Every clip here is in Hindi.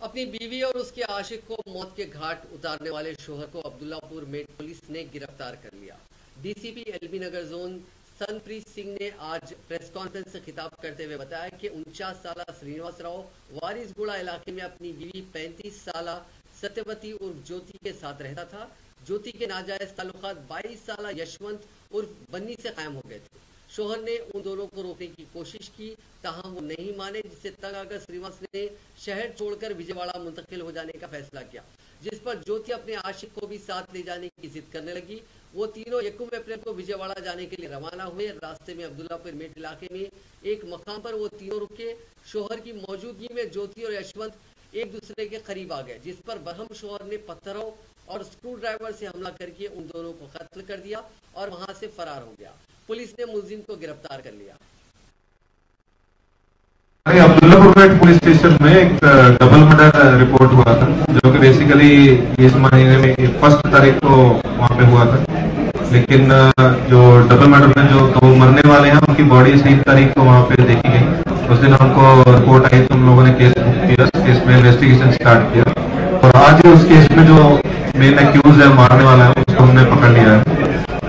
अपनी बीवी और उसके आशिक को मौत के घाट उतारने वाले शोहर को अब्दुल्लापुर मेट पुलिस ने गिरफ्तार कर लिया। डीसीपी एलबी नगर जोन सनप्रीत सिंह ने आज प्रेस कॉन्फ्रेंस से खिताब करते हुए बताया कि 49 साल श्रीनिवास राव वारिसगुड़ा इलाके में अपनी बीवी 35 साल सत्यवती उर्फ ज्योति के साथ रहता था। ज्योति के नाजायज ताल्लुकात 22 साल यशवंत उर्फ बन्नी से कायम हो गए थे। शोहर ने उन दोनों को रोकने की कोशिश की, ताहम वो नहीं माने, जिससे तंग आकर श्रीनिवास ने शहर छोड़कर विजयवाड़ा मुंतकिल हो जाने का फैसला किया, जिस पर ज्योति अपने आशिक को भी साथ ले जाने की जिद करने लगी। वो तीनों 1 अप्रैल को विजयवाड़ा जाने के लिए रवाना हुए। रास्ते में अब्दुल्लापुर मेट इलाके में एक मकाम पर वो तीनों रुके। शोहर की मौजूदगी में ज्योति और यशवंत एक दूसरे के करीब आ गए, जिस पर बरहम शोहर ने पत्थरों और स्क्रू ड्राइवर से हमला करके उन दोनों को कत्ल कर दिया और वहां से फरार हो गया। पुलिस ने मुलजिम को गिरफ्तार कर लिया। अब्दुल्लापुर मेट पुलिस स्टेशन में एक डबल मर्डर रिपोर्ट हुआ था, जो कि बेसिकली इस महीने में 1 तारीख को वहाँ पे हुआ था। लेकिन जो डबल मर्डर में जो 2 मरने वाले हैं, उनकी बॉडी 3 तारीख को वहाँ पे देखी गई। उस दिन हमको रिपोर्ट आई तो हम लोगों ने केस बुक किया, केस में इन्वेस्टिगेशन स्टार्ट किया और आज उस केस में जो मेन एक्यूज है, मारने वाला है, उसको हमने पकड़ लिया है।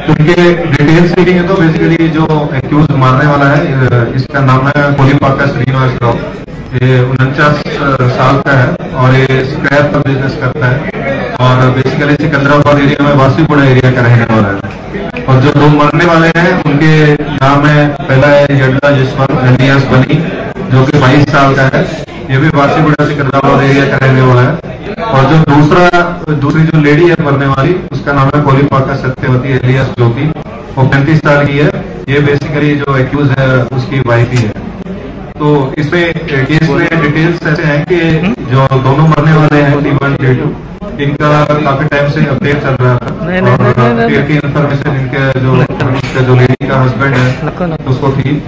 उनके डिटेल्स देखेंगे तो बेसिकली जो एक्यूज मारने वाला है, इसका नाम है कोलीपाका श्रीनिवास राव। ये 49 साल का है और ये स्क्रैप का बिजनेस करता है और बेसिकली सिकंदराबाद एरिया में वासीगुड़ा एरिया का रहने वाला है। और जो 2 मरने वाले हैं, उनके नाम है, पहला है यड्डा यशवंत एलियास बनी, जो कि 22 साल का है। ये भी वासीगुड़ा सिकंदराबाद एरिया का रहने वाला है। और जो दूसरी जो लेडी है मरने वाली, उसका नाम है कोलीपाका सत्यवती एलियास ज्योति, वो 35 साल की है। ये बेसिकली जो एक्यूज है उसकी वाइफ ही है। तो इसमें केस में डिटेल्स ऐसे हैं कि जो दोनों मरने वाले हैं T1 T2, इनका काफी टाइम से अफेयर चल रहा था और अफेयर की इन्फॉर्मेशन इनके जो लेडी का हस्बैंड है उसको थी।